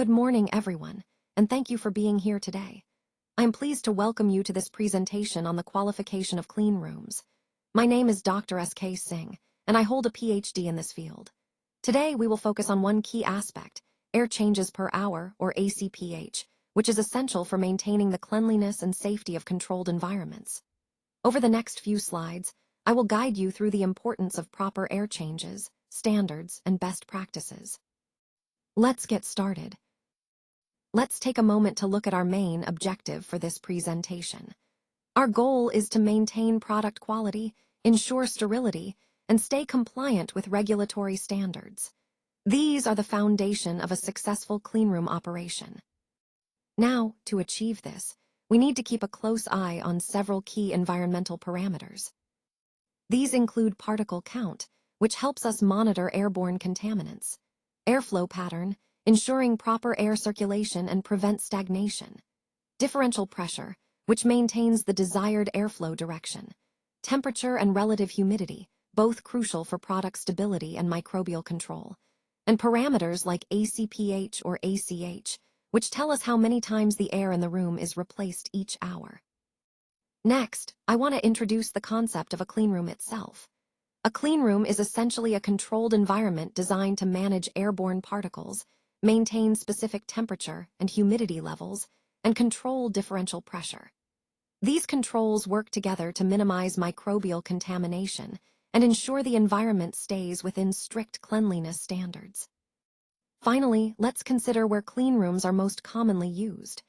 Good morning, everyone, and thank you for being here today. I am pleased to welcome you to this presentation on the qualification of clean rooms. My name is Dr. S.K. Singh, and I hold a PhD in this field. Today, we will focus on one key aspect, air changes per hour, or ACPH, which is essential for maintaining the cleanliness and safety of controlled environments. Over the next few slides, I will guide you through the importance of proper air changes, standards, and best practices. Let's get started. Let's take a moment to look at our main objective for this presentation. Our goal is to maintain product quality, ensure sterility, and stay compliant with regulatory standards. These are the foundation of a successful cleanroom operation. Now, to achieve this, we need to keep a close eye on several key environmental parameters. These include particle count, which helps us monitor airborne contaminants, airflow pattern, ensuring proper air circulation and prevents stagnation, differential pressure, which maintains the desired airflow direction, temperature and relative humidity, both crucial for product stability and microbial control, and parameters like ACPH or ACH, which tell us how many times the air in the room is replaced each hour. Next, I want to introduce the concept of a cleanroom itself. A cleanroom is essentially a controlled environment designed to manage airborne particles, maintain specific temperature and humidity levels, and control differential pressure. These controls work together to minimize microbial contamination and ensure the environment stays within strict cleanliness standards. Finally, let's consider where cleanrooms are most commonly used.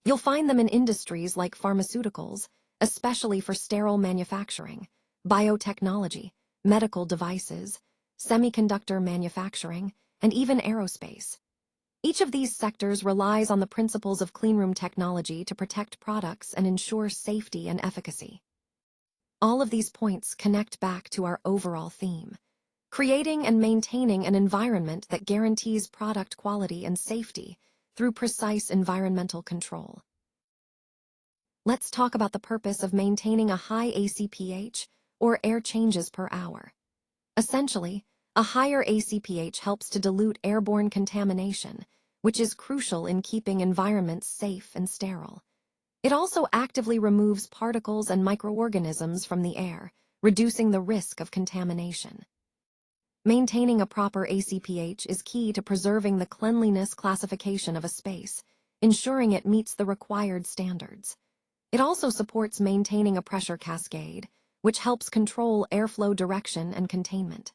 You'll find them in industries like pharmaceuticals, especially for sterile manufacturing, biotechnology, medical devices, semiconductor manufacturing, and even aerospace. Each of these sectors relies on the principles of cleanroom technology to protect products and ensure safety and efficacy. All of these points connect back to our overall theme, creating and maintaining an environment that guarantees product quality and safety through precise environmental control. Let's talk about the purpose of maintaining a high ACPH, or air changes per hour. Essentially, a higher ACPH helps to dilute airborne contamination, which is crucial in keeping environments safe and sterile. It also actively removes particles and microorganisms from the air, reducing the risk of contamination. Maintaining a proper ACPH is key to preserving the cleanliness classification of a space, ensuring it meets the required standards. It also supports maintaining a pressure cascade, which helps control airflow direction and containment.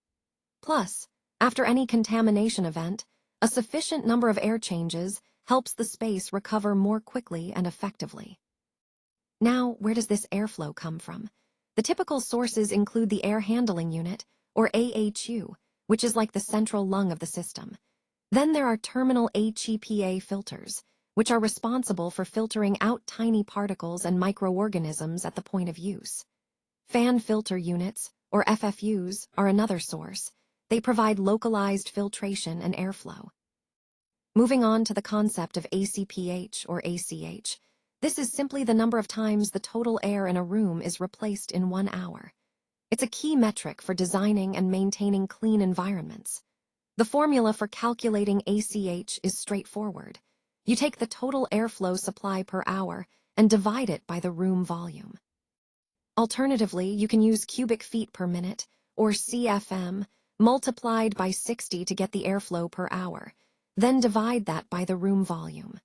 Plus, after any contamination event, a sufficient number of air changes helps the space recover more quickly and effectively. Now, where does this airflow come from? The typical sources include the air handling unit, or AHU, which is like the central lung of the system. Then there are terminal HEPA filters, which are responsible for filtering out tiny particles and microorganisms at the point of use. Fan filter units, or FFUs, are another source. They provide localized filtration and airflow. Moving on to the concept of ACPH or ACH, this is simply the number of times the total air in a room is replaced in 1 hour. It's a key metric for designing and maintaining clean environments. The formula for calculating ACH is straightforward. You take the total airflow supply per hour and divide it by the room volume. Alternatively, you can use cubic feet per minute, or CFM, multiplied by 60 to get the airflow per hour, then divide that by the room volume.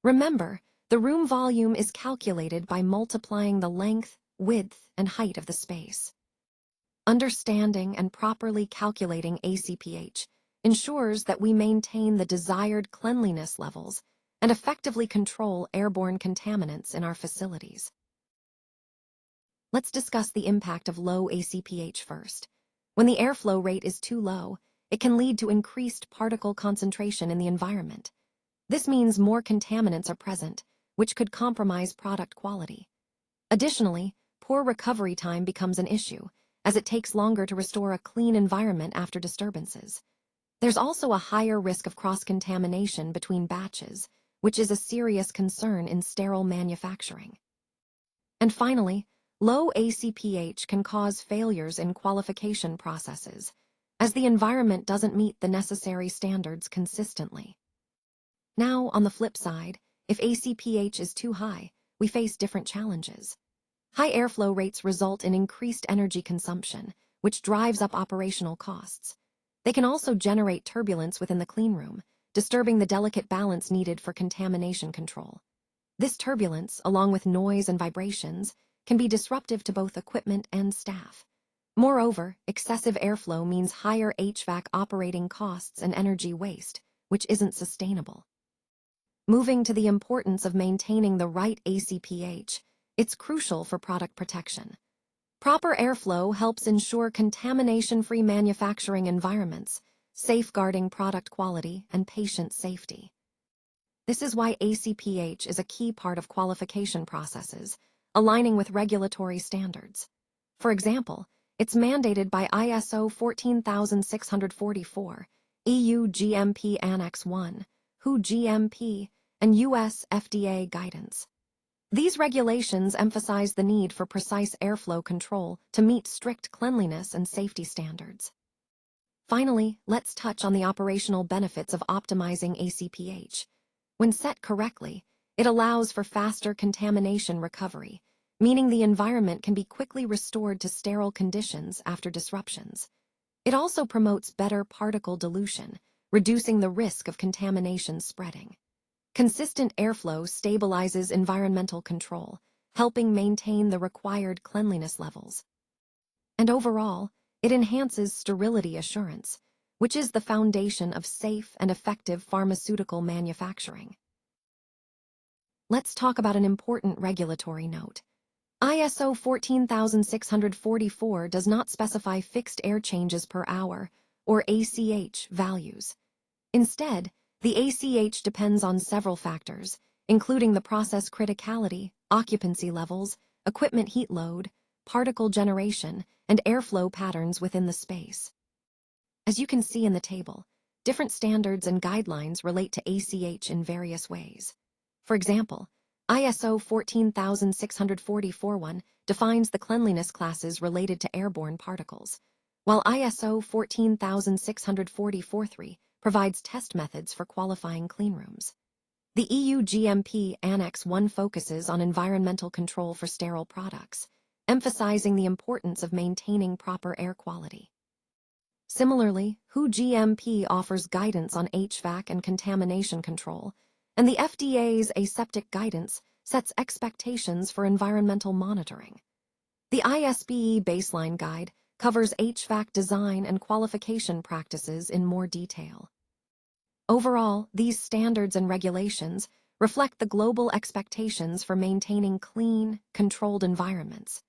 Remember, the room volume is calculated by multiplying the length, width, and height of the space. Understanding and properly calculating ACPH ensures that we maintain the desired cleanliness levels and effectively control airborne contaminants in our facilities. Let's discuss the impact of low ACPH first. When the airflow rate is too low, it can lead to increased particle concentration in the environment. This means more contaminants are present, which could compromise product quality. Additionally, poor recovery time becomes an issue, as it takes longer to restore a clean environment after disturbances. There's also a higher risk of cross-contamination between batches, which is a serious concern in sterile manufacturing. And finally, low ACPH can cause failures in qualification processes, as the environment doesn't meet the necessary standards consistently. Now, on the flip side, if ACPH is too high, we face different challenges. High airflow rates result in increased energy consumption, which drives up operational costs. They can also generate turbulence within the cleanroom, disturbing the delicate balance needed for contamination control. This turbulence, along with noise and vibrations, can be disruptive to both equipment and staff. Moreover, excessive airflow means higher HVAC operating costs and energy waste, which isn't sustainable. Moving to the importance of maintaining the right ACPH, it's crucial for product protection. Proper airflow helps ensure contamination-free manufacturing environments, safeguarding product quality and patient safety. This is why ACPH is a key part of qualification processes, aligning with regulatory standards. For example, it's mandated by ISO 14644, EU GMP Annex 1, WHO GMP, and US FDA guidance. These regulations emphasize the need for precise airflow control to meet strict cleanliness and safety standards. Finally, let's touch on the operational benefits of optimizing ACPH. When set correctly, it allows for faster contamination recovery, meaning the environment can be quickly restored to sterile conditions after disruptions. It also promotes better particle dilution, reducing the risk of contamination spreading. Consistent airflow stabilizes environmental control, helping maintain the required cleanliness levels. And overall, it enhances sterility assurance, which is the foundation of safe and effective pharmaceutical manufacturing. Let's talk about an important regulatory note. ISO 14644 does not specify fixed air changes per hour, or ACH, values. Instead, the ACH depends on several factors, including the process criticality, occupancy levels, equipment heat load, particle generation, and airflow patterns within the space. As you can see in the table, different standards and guidelines relate to ACH in various ways. For example, ISO 14644 defines the cleanliness classes related to airborne particles, while ISO 14644 provides test methods for qualifying cleanrooms. The EU GMP Annex 1 focuses on environmental control for sterile products, emphasizing the importance of maintaining proper air quality. Similarly, WHO GMP offers guidance on HVAC and contamination control, and the FDA's aseptic guidance sets expectations for environmental monitoring. The ISBE Baseline Guide covers HVAC design and qualification practices in more detail. Overall, these standards and regulations reflect the global expectations for maintaining clean, controlled environments.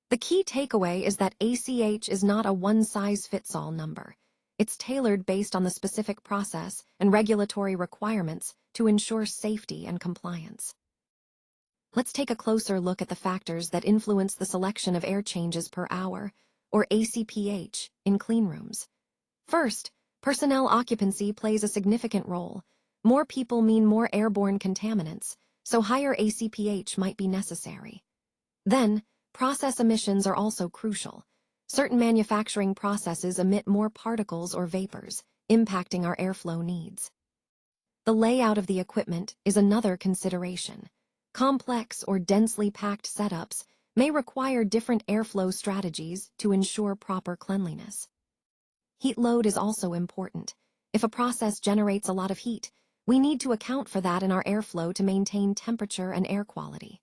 The key takeaway is that ACH is not a one-size-fits-all number. It's tailored based on the specific process and regulatory requirements to ensure safety and compliance. Let's take a closer look at the factors that influence the selection of air changes per hour, or ACPH, in cleanrooms. First, personnel occupancy plays a significant role. More people mean more airborne contaminants, so higher ACPH might be necessary. Then, process emissions are also crucial. Certain manufacturing processes emit more particles or vapors, impacting our airflow needs. The layout of the equipment is another consideration. Complex or densely packed setups may require different airflow strategies to ensure proper cleanliness. Heat load is also important. If a process generates a lot of heat, we need to account for that in our airflow to maintain temperature and air quality.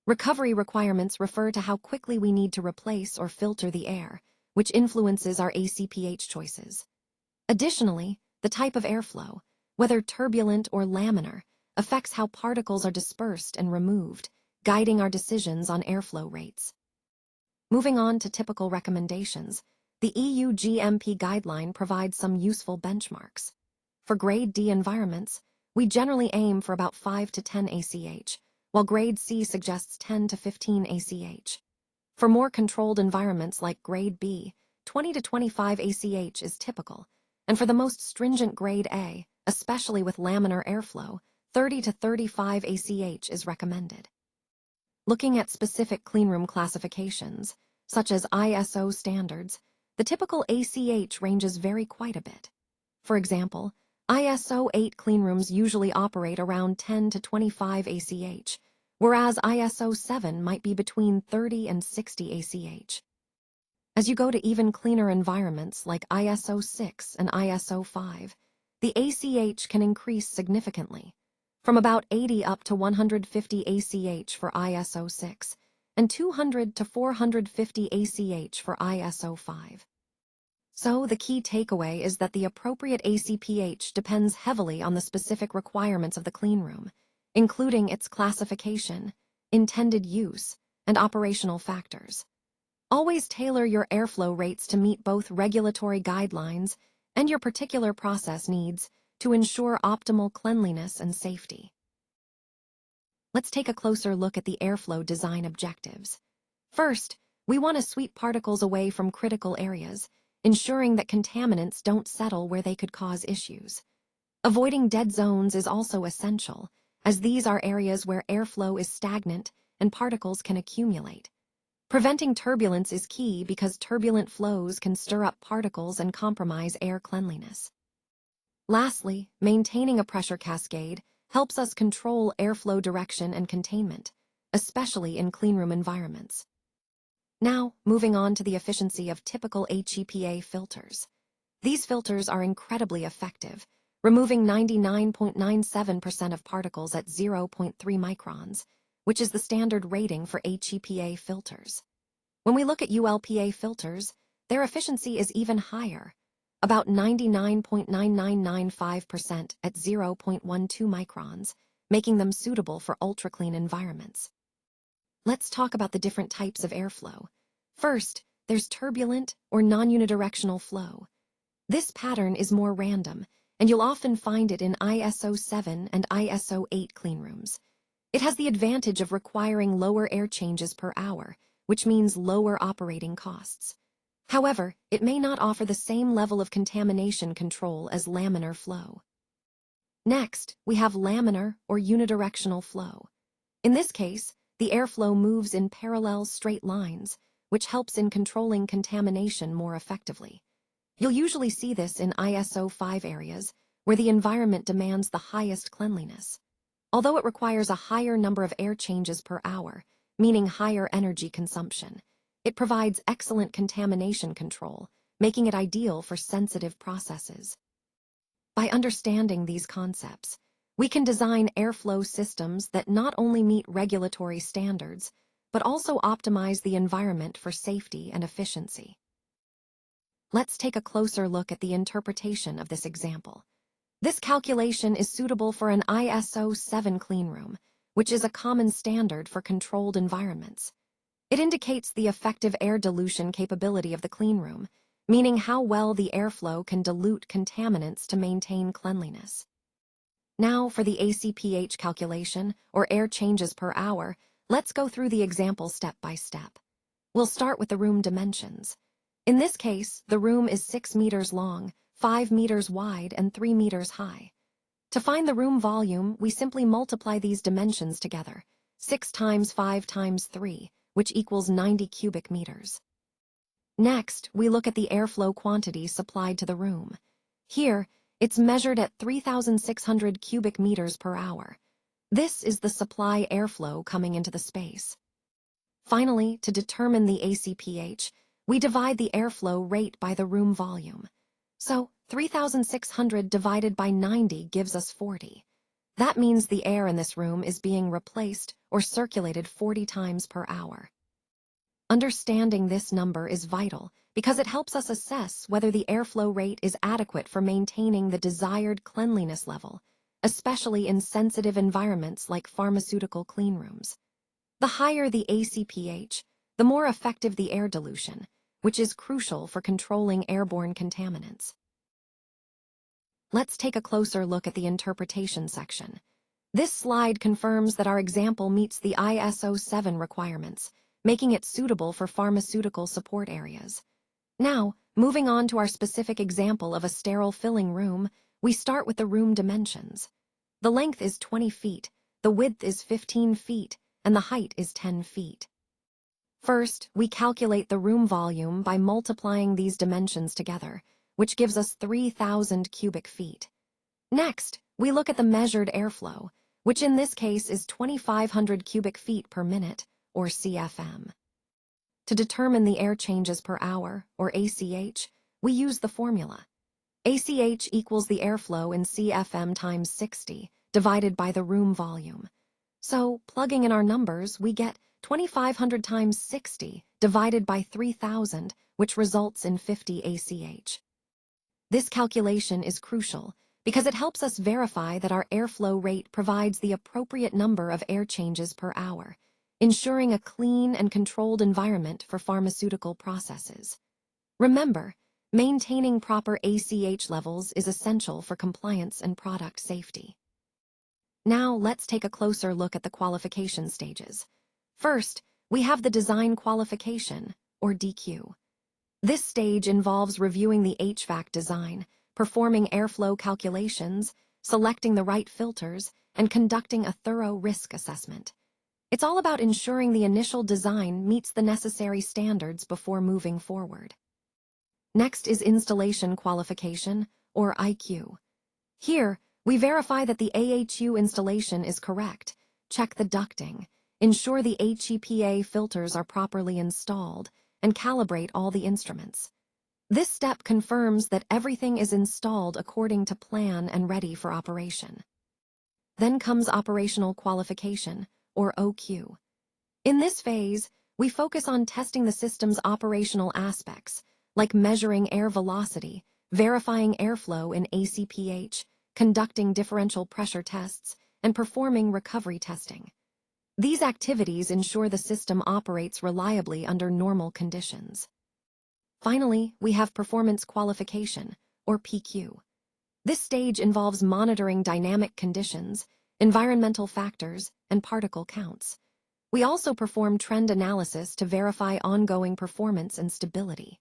Recovery requirements refer to how quickly we need to replace or filter the air, which influences our ACPH choices. Additionally, the type of airflow, whether turbulent or laminar, affects how particles are dispersed and removed, guiding our decisions on airflow rates. Moving on to typical recommendations, the EU GMP guideline provides some useful benchmarks. For Grade D environments, we generally aim for about 5 to 10 ACH, while Grade C suggests 10 to 15 ACH. For more controlled environments like Grade B, 20 to 25 ACH is typical, and for the most stringent Grade A, especially with laminar airflow, 30 to 35 ACH is recommended. Looking at specific cleanroom classifications, such as ISO standards, the typical ACH ranges vary quite a bit. For example, ISO 8 cleanrooms usually operate around 10 to 25 ACH, whereas ISO 7 might be between 30 and 60 ACH. As you go to even cleaner environments like ISO 6 and ISO 5, the ACH can increase significantly, from about 80 up to 150 ACH for ISO 6 and 200 to 450 ACH for ISO 5. So the key takeaway is that the appropriate ACPH depends heavily on the specific requirements of the cleanroom, including its classification, intended use, and operational factors. Always tailor your airflow rates to meet both regulatory guidelines and your particular process needs to ensure optimal cleanliness and safety. Let's take a closer look at the airflow design objectives. First, we want to sweep particles away from critical areas, ensuring that contaminants don't settle where they could cause issues. Avoiding dead zones is also essential, as these are areas where airflow is stagnant and particles can accumulate. Preventing turbulence is key because turbulent flows can stir up particles and compromise air cleanliness. Lastly, maintaining a pressure cascade helps us control airflow direction and containment, especially in cleanroom environments. Now, moving on to the efficiency of typical HEPA filters. These filters are incredibly effective, removing 99.97% of particles at 0.3 microns, which is the standard rating for HEPA filters. When we look at ULPA filters, their efficiency is even higher, about 99.9995% at 0.12 microns, making them suitable for ultra-clean environments. Let's talk about the different types of airflow. First, there's turbulent or non-unidirectional flow. This pattern is more random, and you'll often find it in ISO 7 and ISO 8 cleanrooms. It has the advantage of requiring lower air changes per hour, which means lower operating costs. However, it may not offer the same level of contamination control as laminar flow. Next, we have laminar or unidirectional flow. In this case, the airflow moves in parallel straight lines, which helps in controlling contamination more effectively. You'll usually see this in ISO 5 areas, where the environment demands the highest cleanliness. Although it requires a higher number of air changes per hour, meaning higher energy consumption, it provides excellent contamination control, making it ideal for sensitive processes. By understanding these concepts, we can design airflow systems that not only meet regulatory standards, but also optimize the environment for safety and efficiency. Let's take a closer look at the interpretation of this example. This calculation is suitable for an ISO 7 cleanroom, which is a common standard for controlled environments. It indicates the effective air dilution capability of the cleanroom, meaning how well the airflow can dilute contaminants to maintain cleanliness. Now for the ACPH calculation, or air changes per hour, let's go through the example step by step. We'll start with the room dimensions. In this case, the room is 6 meters long, 5 meters wide, and 3 meters high. To find the room volume, we simply multiply these dimensions together, 6 times 5 times 3, which equals 90 cubic meters. Next, we look at the airflow quantity supplied to the room. Here, it's measured at 3,600 cubic meters per hour. This is the supply airflow coming into the space. Finally, to determine the ACPH, we divide the airflow rate by the room volume. So, 3,600 divided by 90 gives us 40. That means the air in this room is being replaced or circulated 40 times per hour. Understanding this number is vital because it helps us assess whether the airflow rate is adequate for maintaining the desired cleanliness level, especially in sensitive environments like pharmaceutical cleanrooms. The higher the ACPH, the more effective the air dilution, which is crucial for controlling airborne contaminants. Let's take a closer look at the interpretation section. This slide confirms that our example meets the ISO 7 requirements, making it suitable for pharmaceutical support areas. Now, moving on to our specific example of a sterile filling room, we start with the room dimensions. The length is 20 feet, the width is 15 feet, and the height is 10 feet. First, we calculate the room volume by multiplying these dimensions together, which gives us 3,000 cubic feet. Next, we look at the measured airflow, which in this case is 2,500 cubic feet per minute, or CFM. To determine the air changes per hour, or ACH, we use the formula. ACH equals the airflow in CFM times 60, divided by the room volume. So, plugging in our numbers, we get 2,500 times 60 divided by 3,000, which results in 50 ACH. This calculation is crucial because it helps us verify that our airflow rate provides the appropriate number of air changes per hour, ensuring a clean and controlled environment for pharmaceutical processes. Remember, maintaining proper ACH levels is essential for compliance and product safety. Now let's take a closer look at the qualification stages. First, we have the design qualification, or DQ. This stage involves reviewing the HVAC design, performing airflow calculations, selecting the right filters, and conducting a thorough risk assessment. It's all about ensuring the initial design meets the necessary standards before moving forward. Next is installation qualification, or IQ. Here, we verify that the AHU installation is correct, check the ducting, ensure the HEPA filters are properly installed, and calibrate all the instruments. This step confirms that everything is installed according to plan and ready for operation. Then comes operational qualification, or OQ. In this phase, we focus on testing the system's operational aspects, like measuring air velocity, verifying airflow in ACPH, conducting differential pressure tests, and performing recovery testing. These activities ensure the system operates reliably under normal conditions. Finally, we have performance qualification, or PQ. This stage involves monitoring dynamic conditions, environmental factors, and particle counts. We also perform trend analysis to verify ongoing performance and stability.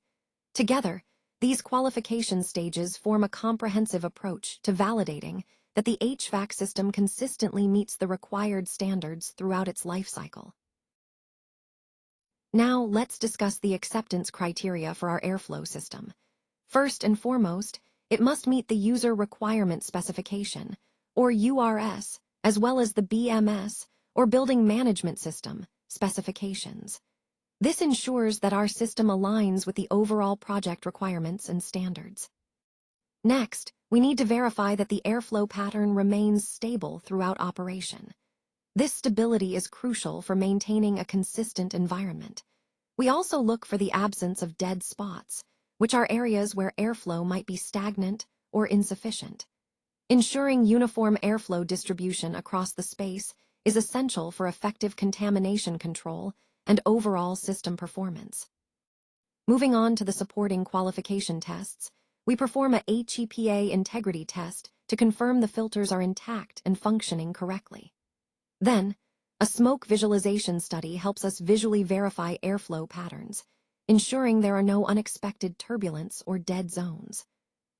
Together, these qualification stages form a comprehensive approach to validating that the HVAC system consistently meets the required standards throughout its life cycle. Now, let's discuss the acceptance criteria for our airflow system. First and foremost, it must meet the User Requirement Specification, or URS, as well as the BMS, or Building Management System, specifications. This ensures that our system aligns with the overall project requirements and standards. Next, we need to verify that the airflow pattern remains stable throughout operation. This stability is crucial for maintaining a consistent environment. We also look for the absence of dead spots, which are areas where airflow might be stagnant or insufficient. Ensuring uniform airflow distribution across the space is essential for effective contamination control and overall system performance. Moving on to the supporting qualification tests, we perform a HEPA integrity test to confirm the filters are intact and functioning correctly. Then, a smoke visualization study helps us visually verify airflow patterns, ensuring there are no unexpected turbulence or dead zones.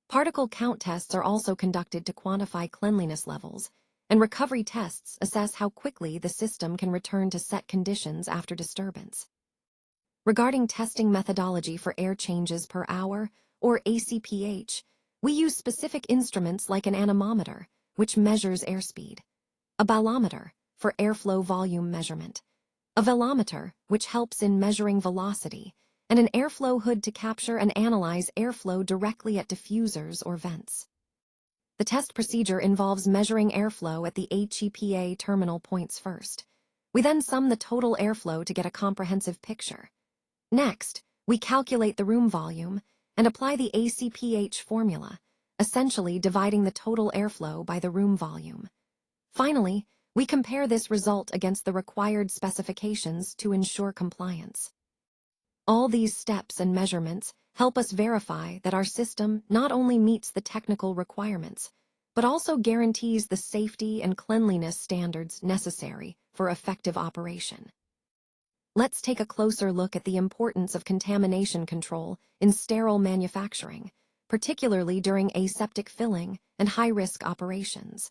Particle count tests are also conducted to quantify cleanliness levels, and recovery tests assess how quickly the system can return to set conditions after disturbance. Regarding testing methodology for air changes per hour, or ACPH, we use specific instruments like an anemometer, which measures airspeed, a balometer for airflow volume measurement, a velometer, which helps in measuring velocity, and an airflow hood to capture and analyze airflow directly at diffusers or vents. The test procedure involves measuring airflow at the HEPA terminal points first. We then sum the total airflow to get a comprehensive picture. Next, we calculate the room volume and apply the ACPH formula, essentially dividing the total airflow by the room volume. Finally, we compare this result against the required specifications to ensure compliance. All these steps and measurements help us verify that our system not only meets the technical requirements, but also guarantees the safety and cleanliness standards necessary for effective operation. Let's take a closer look at the importance of contamination control in sterile manufacturing, particularly during aseptic filling and high-risk operations.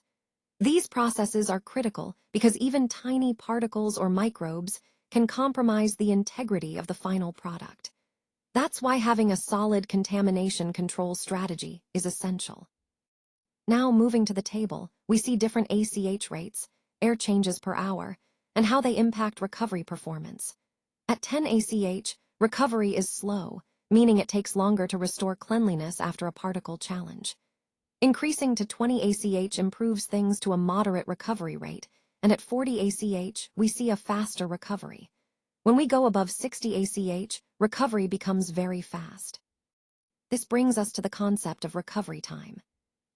These processes are critical because even tiny particles or microbes can compromise the integrity of the final product. That's why having a solid contamination control strategy is essential. Now, moving to the table, we see different ACH rates, air changes per hour, and how they impact recovery performance. At 10 ACH, recovery is slow, meaning it takes longer to restore cleanliness after a particle challenge. Increasing to 20 ACH improves things to a moderate recovery rate, and at 40 ACH, we see a faster recovery. When we go above 60 ACH, recovery becomes very fast. This brings us to the concept of recovery time.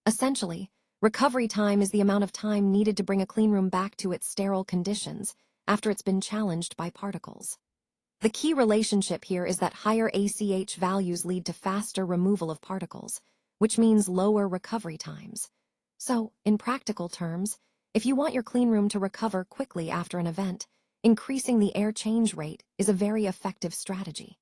Essentially, recovery time is the amount of time needed to bring a cleanroom back to its sterile conditions after it's been challenged by particles. The key relationship here is that higher ACH values lead to faster removal of particles, which means lower recovery times. So, in practical terms, if you want your cleanroom to recover quickly after an event, increasing the air change rate is a very effective strategy.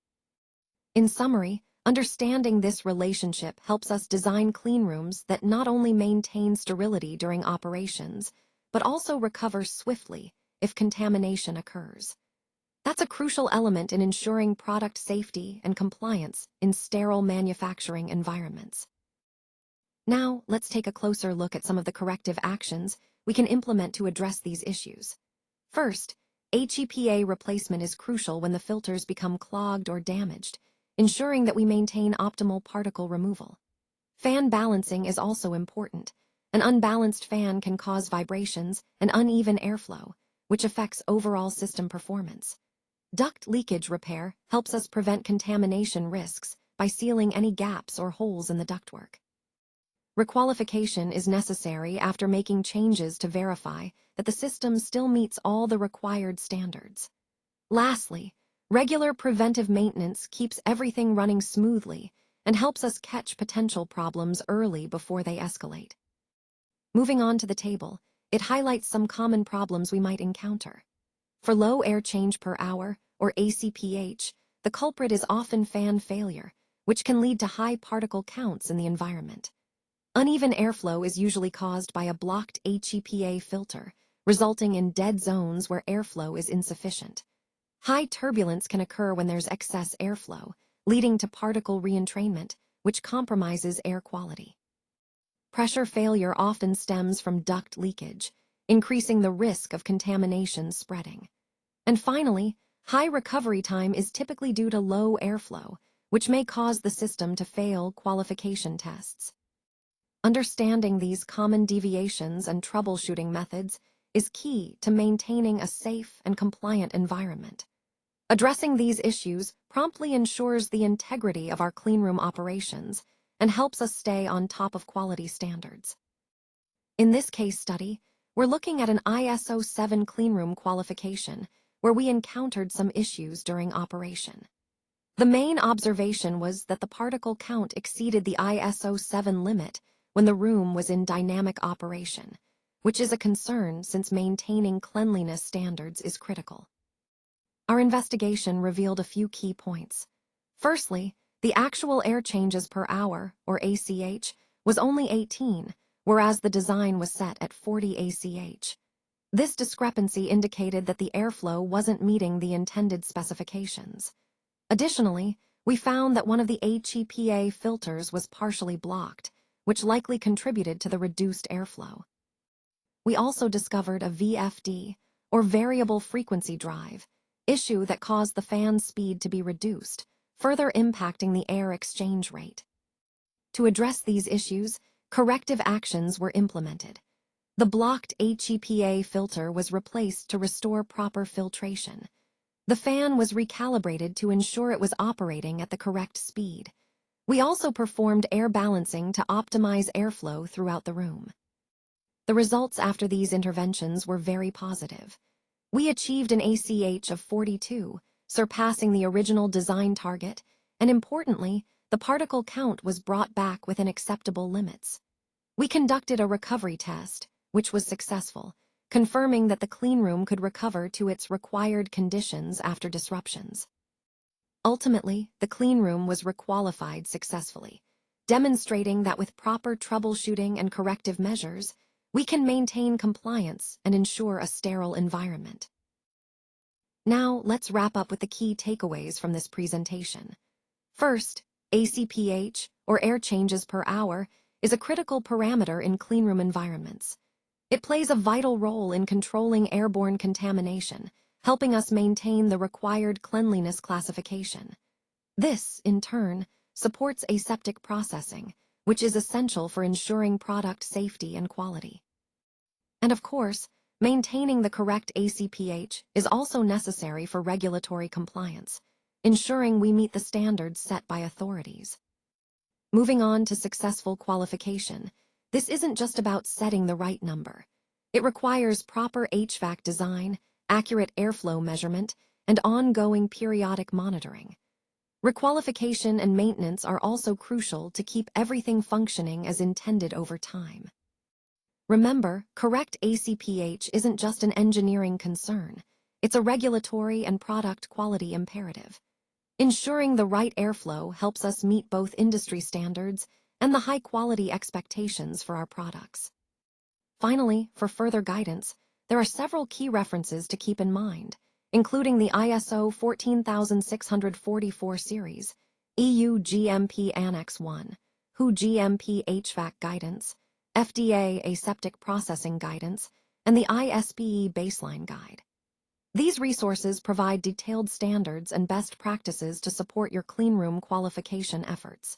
In summary, understanding this relationship helps us design cleanrooms that not only maintain sterility during operations, but also recover swiftly if contamination occurs. That's a crucial element in ensuring product safety and compliance in sterile manufacturing environments. Now, let's take a closer look at some of the corrective actions we can implement to address these issues. First, HEPA replacement is crucial when the filters become clogged or damaged, ensuring that we maintain optimal particle removal. Fan balancing is also important. An unbalanced fan can cause vibrations and uneven airflow, which affects overall system performance. Duct leakage repair helps us prevent contamination risks by sealing any gaps or holes in the ductwork. Requalification is necessary after making changes to verify that the system still meets all the required standards. Lastly, regular preventive maintenance keeps everything running smoothly and helps us catch potential problems early before they escalate. Moving on to the table, it highlights some common problems we might encounter. For low air change per hour, or ACPH, the culprit is often fan failure, which can lead to high particle counts in the environment. Uneven airflow is usually caused by a blocked HEPA filter, resulting in dead zones where airflow is insufficient. High turbulence can occur when there's excess airflow, leading to particle reentrainment, which compromises air quality. Pressure failure often stems from duct leakage, increasing the risk of contamination spreading. And finally, high recovery time is typically due to low airflow, which may cause the system to fail qualification tests. Understanding these common deviations and troubleshooting methods is key to maintaining a safe and compliant environment. Addressing these issues promptly ensures the integrity of our cleanroom operations and helps us stay on top of quality standards. In this case study, we're looking at an ISO 7 cleanroom qualification where we encountered some issues during operation. The main observation was that the particle count exceeded the ISO 7 limit when the room was in dynamic operation, which is a concern since maintaining cleanliness standards is critical. Our investigation revealed a few key points. Firstly, the actual air changes per hour, or ACH, was only 18, whereas the design was set at 40 ACH. This discrepancy indicated that the airflow wasn't meeting the intended specifications. Additionally, we found that one of the HEPA filters was partially blocked, which likely contributed to the reduced airflow. We also discovered a VFD, or variable frequency drive, issue that caused the fan speed to be reduced, further impacting the air exchange rate. To address these issues, corrective actions were implemented. The blocked HEPA filter was replaced to restore proper filtration. The fan was recalibrated to ensure it was operating at the correct speed. We also performed air balancing to optimize airflow throughout the room. The results after these interventions were very positive. We achieved an ACH of 42, surpassing the original design target, and importantly, the particle count was brought back within acceptable limits. We conducted a recovery test, which was successful, confirming that the cleanroom could recover to its required conditions after disruptions. Ultimately, the cleanroom was requalified successfully, demonstrating that with proper troubleshooting and corrective measures, we can maintain compliance and ensure a sterile environment. Now, let's wrap up with the key takeaways from this presentation. First, ACPH, or air changes per hour, is a critical parameter in cleanroom environments. It plays a vital role in controlling airborne contamination, helping us maintain the required cleanliness classification. This, in turn, supports aseptic processing, which is essential for ensuring product safety and quality. And of course, maintaining the correct ACPH is also necessary for regulatory compliance, ensuring we meet the standards set by authorities. Moving on to successful qualification, this isn't just about setting the right number. It requires proper HVAC design, accurate airflow measurement, and ongoing periodic monitoring. Requalification and maintenance are also crucial to keep everything functioning as intended over time. Remember, correct ACPH isn't just an engineering concern. It's a regulatory and product quality imperative. Ensuring the right airflow helps us meet both industry standards and the high-quality expectations for our products. Finally, for further guidance, there are several key references to keep in mind, including the ISO 14644 series, EU GMP Annex 1, WHO GMP HVAC guidance, FDA Aseptic Processing Guidance, and the ISPE Baseline Guide. These resources provide detailed standards and best practices to support your cleanroom qualification efforts.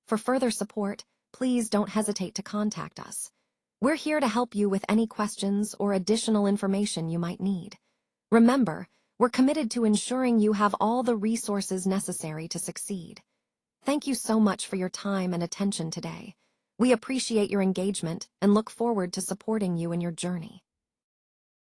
For further support, please don't hesitate to contact us. We're here to help you with any questions or additional information you might need. Remember, we're committed to ensuring you have all the resources necessary to succeed. Thank you so much for your time and attention today. We appreciate your engagement and look forward to supporting you in your journey.